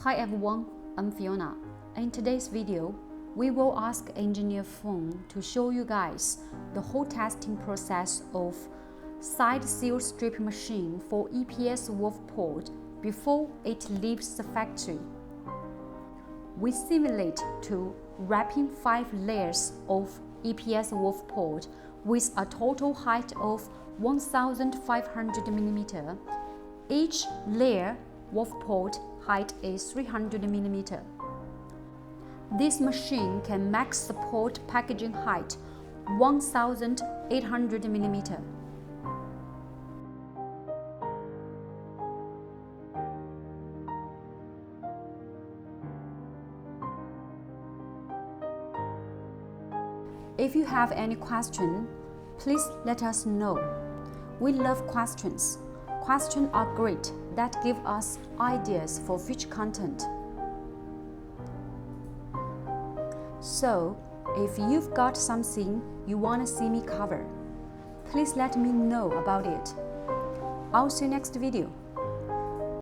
Hi everyone, I'm Fiona. In today's video, we will ask Engineer Phone to show you guys the whole testing process of side seal strip machine for EPS wolf pod before it leaves the factory. We simulate to wrapping 5 layers of EPS wolf pod with a total height of 1500 mm. Each layer wolf pod height is 300 mm. This machine can max support packaging height 1800 mm. If you have any question, please let us know. We love questions. Questions are great that give us ideas for future content. So, if you've got something you want to see me cover, please let me know about it. I'll see you next video.